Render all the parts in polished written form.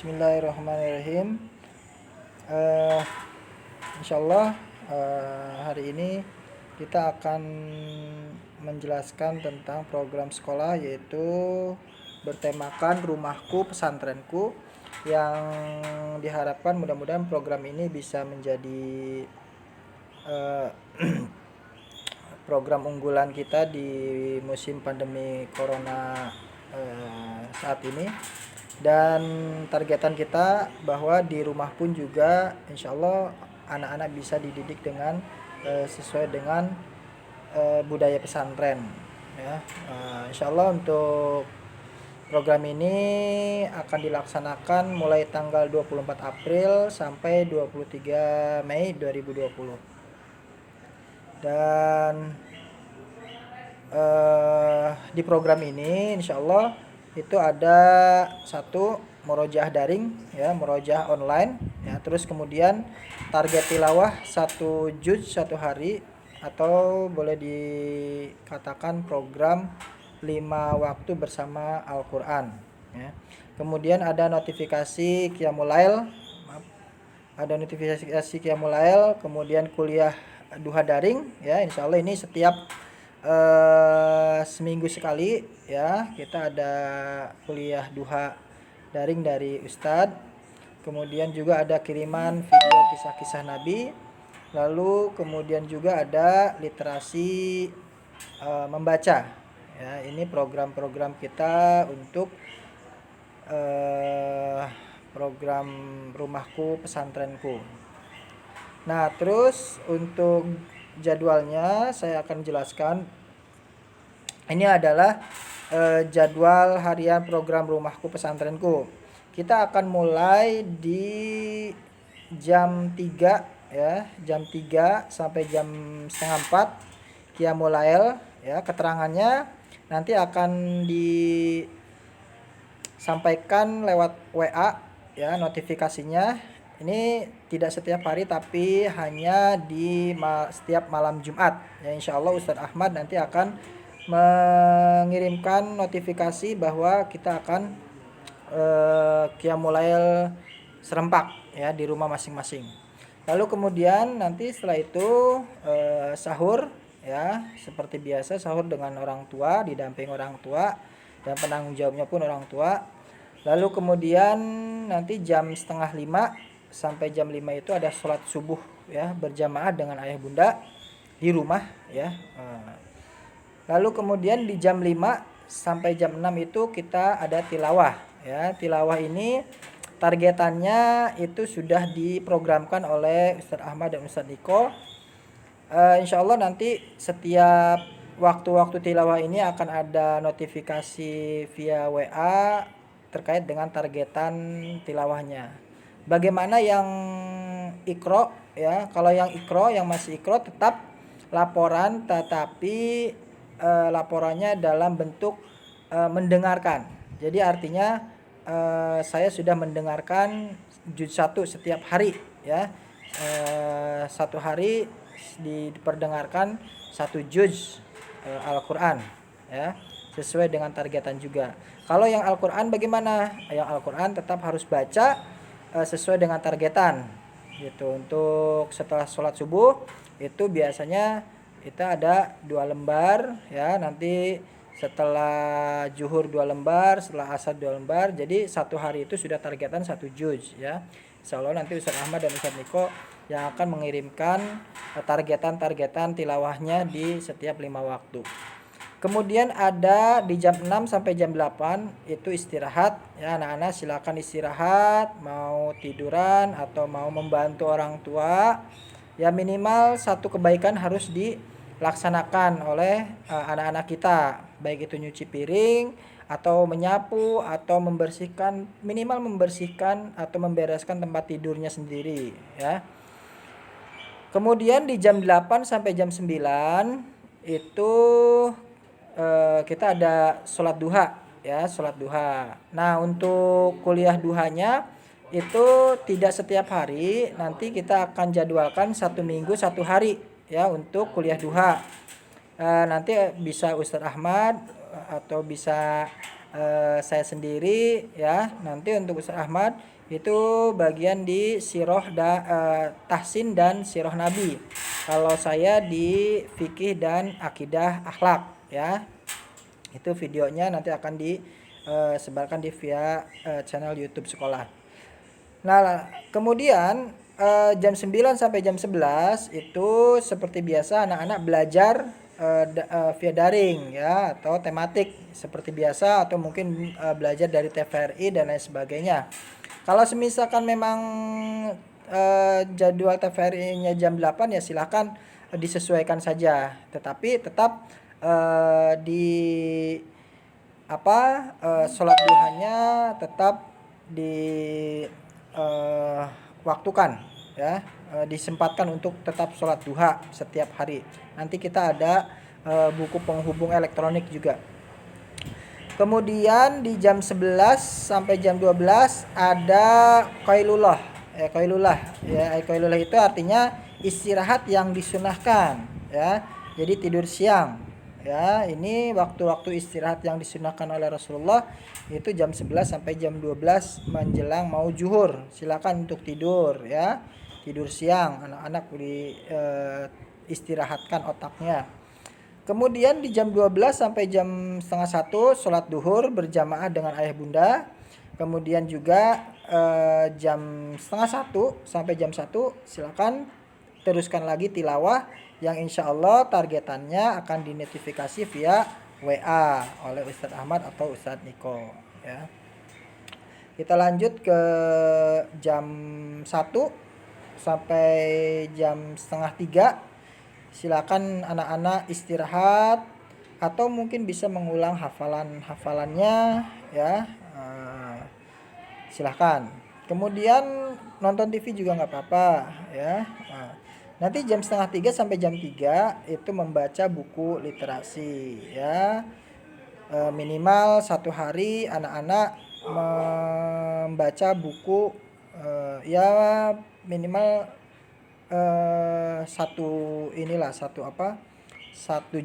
Bismillahirrahmanirrahim. Eh, Insyaallah hari ini kita akan menjelaskan tentang program sekolah, yaitu bertemakan rumahku pesantrenku, yang diharapkan mudah-mudahan program ini bisa menjadi eh, program unggulan kita di musim pandemi corona saat ini. Dan targetan kita bahwa di rumah pun juga insya Allah anak-anak bisa dididik dengan sesuai dengan budaya pesantren ya. Insya Allah untuk program ini akan dilaksanakan mulai tanggal 24 April sampai 23 Mei 2020. Dan di program ini insya Allah itu ada satu murojaah daring ya, murojaah online ya, terus kemudian target tilawah 1 juz 1 hari, atau boleh dikatakan program 5 waktu bersama Al-Quran ya. Kemudian ada notifikasi Qiyamul Lail, kemudian kuliah duha daring ya. Insya Allah ini setiap seminggu sekali ya, kita ada kuliah duha daring dari Ustadz. Kemudian juga ada kiriman video kisah-kisah Nabi. Lalu kemudian juga ada literasi membaca ya. Ini program-program kita untuk program rumahku pesantrenku. Nah, terus untuk jadwalnya saya akan jelaskan. Ini adalah jadwal harian program rumahku pesantrenku. Kita akan mulai di jam 3 ya, jam 3 sampai jam setengah 4 Qiyamul Lail ya. Keterangannya nanti akan disampaikan lewat WA ya, notifikasinya. Ini tidak setiap hari tapi hanya di setiap malam Jumat ya. Insya Allah Ustadz Ahmad nanti akan mengirimkan notifikasi bahwa kita akan Qiyamul Lail serempak ya di rumah masing-masing. Lalu kemudian nanti setelah itu sahur ya, seperti biasa sahur dengan orang tua, didamping orang tua, dan penanggung jawabnya pun orang tua. Lalu kemudian nanti jam setengah 5 sampai jam 5 itu ada sholat subuh ya, berjamaah dengan ayah bunda di rumah ya. Lalu kemudian di jam 5 sampai jam 6 itu kita ada tilawah ya. Tilawah ini targetannya itu sudah diprogramkan oleh Ustadz Ahmad dan Ustadz Niko. Insya Allah nanti setiap waktu-waktu tilawah ini akan ada notifikasi via WA terkait dengan targetan tilawahnya. Bagaimana yang ikro ya? Kalau yang ikro, yang masih ikro tetap laporan, tetapi laporannya dalam bentuk mendengarkan. Jadi artinya saya sudah mendengarkan juz 1 setiap hari ya. 1 hari diperdengarkan 1 juz Al-Quran ya, sesuai dengan targetan juga. Kalau yang Al-Quran bagaimana? Yang Al-Quran tetap harus baca sesuai dengan targetan gitu. Untuk setelah sholat subuh itu biasanya kita ada 2 lembar ya, nanti setelah zuhur 2 lembar, setelah asar 2 lembar. Jadi 1 hari itu sudah targetan 1 juz ya. Insyaallah nanti Ustadz Ahmad dan Ustadz Niko yang akan mengirimkan targetan tilawahnya di setiap 5 waktu. Kemudian ada di jam 6 sampai jam 8 itu istirahat ya. Anak-anak silakan istirahat, mau tiduran atau mau membantu orang tua ya. Minimal 1 kebaikan harus dilaksanakan oleh anak-anak kita, baik itu nyuci piring atau menyapu atau membersihkan, minimal membersihkan atau membereskan tempat tidurnya sendiri ya. Kemudian di jam 8 sampai jam 9 itu kita ada sholat duha ya, sholat duha. Nah, untuk kuliah duhanya itu tidak setiap hari, nanti kita akan jadwalkan 1 minggu 1 hari ya untuk kuliah duha. Nanti bisa Ustadz Ahmad atau bisa saya sendiri ya. Nanti untuk Ustaz Ahmad itu bagian di tahsin dan sirah Nabi. Kalau saya di fikih dan akidah akhlak ya. Itu videonya nanti akan disebarkan di via channel YouTube sekolah. Nah, kemudian jam 9 sampai jam 11 itu seperti biasa anak-anak belajar via daring ya, atau tematik seperti biasa, atau mungkin belajar dari TVRI dan lain sebagainya. Kalau semisalkan memang jadwal TVRI-nya jam 8 ya silahkan disesuaikan saja. Tetapi tetap di sholat duhanya tetap di waktukan ya, disempatkan untuk tetap sholat duha setiap hari. Nanti kita ada buku penghubung elektronik juga. Kemudian di jam 11 sampai jam 12 ada qailullah. Qailullah itu artinya istirahat yang disunahkan ya. Jadi tidur siang. Ya, ini waktu-waktu istirahat yang disunahkan oleh Rasulullah itu jam 11 sampai jam 12 menjelang mau zuhur. Silakan untuk tidur ya. Tidur siang, anak-anak istirahatkan otaknya. Kemudian di jam 12 sampai jam setengah 1 sholat duhur berjamaah dengan ayah bunda. Kemudian juga jam setengah 1 sampai jam 1 silakan teruskan lagi tilawah yang insya Allah targetannya akan dinotifikasi via WA oleh Ustadz Ahmad atau Ustadz Niko ya. Kita lanjut ke jam 1 sampai jam setengah 3. Silakan anak-anak istirahat atau mungkin bisa mengulang hafalannya ya. Silahkan. Kemudian nonton TV juga nggak apa-apa ya. Nanti jam setengah 3 sampai jam 3 itu membaca buku literasi ya. Minimal 1 hari anak-anak membaca buku ya minimal satu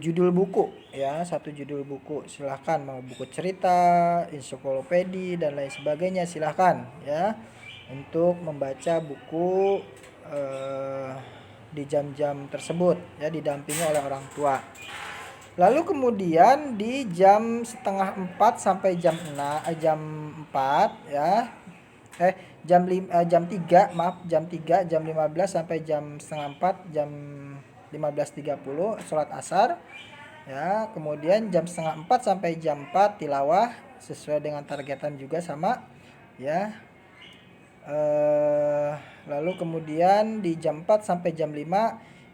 judul buku ya, satu judul buku. Silahkan mau buku cerita, ensiklopedi dan lain sebagainya, silahkan ya untuk membaca buku di jam-jam tersebut ya, didampingi oleh orang tua. Lalu kemudian di jam setengah 4 sampai jam 4 ya. Jam 3 jam 15 sampai jam setengah 4 jam 15.30 sholat asar ya. Kemudian jam setengah 4 sampai jam 4 tilawah sesuai dengan targetan juga sama ya. Lalu kemudian di jam 4 sampai jam 5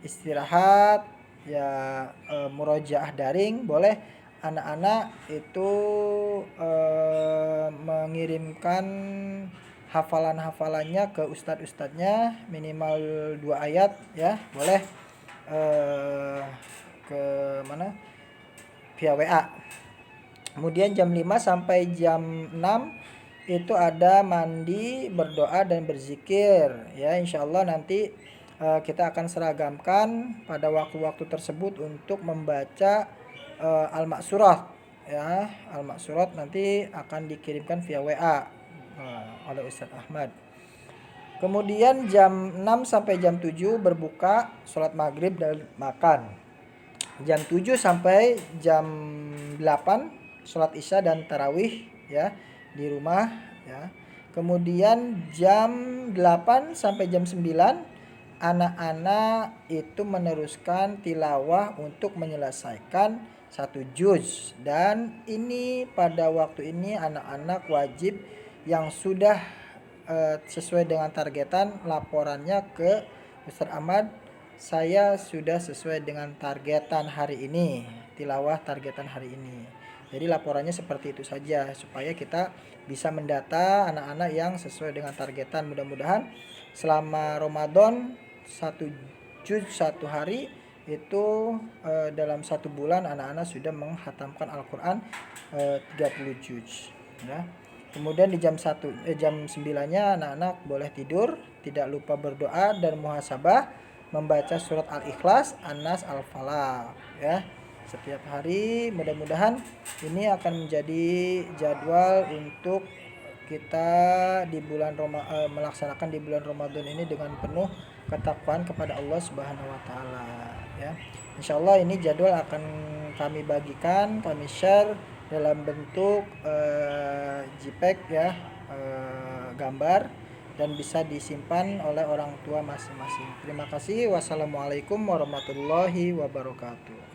istirahat ya, murojaah daring. Boleh anak-anak itu mengirimkan hafalannya ke ustadznya minimal 2 ayat ya, boleh ke mana via WA. Kemudian jam 5 sampai jam 6 itu ada mandi, berdoa dan berzikir ya. Insyaallah nanti kita akan seragamkan pada waktu-waktu tersebut untuk membaca Al-Ma'surat ya. Al-Ma'surat nanti akan dikirimkan via WA oleh Ustadz Ahmad. Kemudian jam 6 sampai jam 7 berbuka, sholat maghrib dan makan. Jam 7 sampai jam 8 sholat isya dan tarawih ya di rumah ya. Kemudian jam 8 sampai jam 9 anak-anak itu meneruskan tilawah untuk menyelesaikan 1 juz. Dan ini pada waktu ini anak-anak wajib yang sudah sesuai dengan targetan laporannya ke Ustadz Ahmad, saya sudah sesuai dengan targetan hari ini, tilawah targetan hari ini. Jadi laporannya seperti itu saja supaya kita bisa mendata anak-anak yang sesuai dengan targetan. Mudah-mudahan selama Ramadan 1 juz 1 hari itu dalam 1 bulan anak-anak sudah menghatamkan Al-Quran 30 juz ya. Kemudian di jam 9-nya anak-anak boleh tidur, tidak lupa berdoa dan muhasabah membaca surat Al-Ikhlas, An-Nas, Al-Falaq ya. setiap hari. Mudah-mudahan ini akan menjadi jadwal untuk kita di melaksanakan di bulan Ramadan ini dengan penuh ketakwaan kepada Allah Subhanahu wa taala ya. Insyaallah ini jadwal akan kami bagikan, kami share dalam bentuk JPEG ya, gambar, dan bisa disimpan oleh orang tua masing-masing. Terima kasih. Wassalamualaikum warahmatullahi wabarakatuh.